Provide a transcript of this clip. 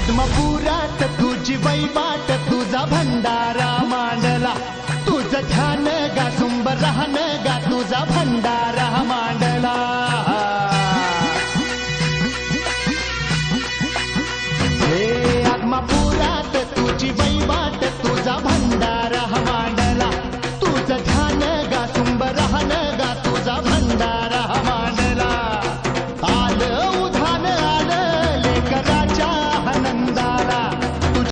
पद्मपुरात तुझी वैबाट तुझा भंडारा मांडला तुझं ध्यान गा सुंबर राहन गा तुझा भंडारा मांडला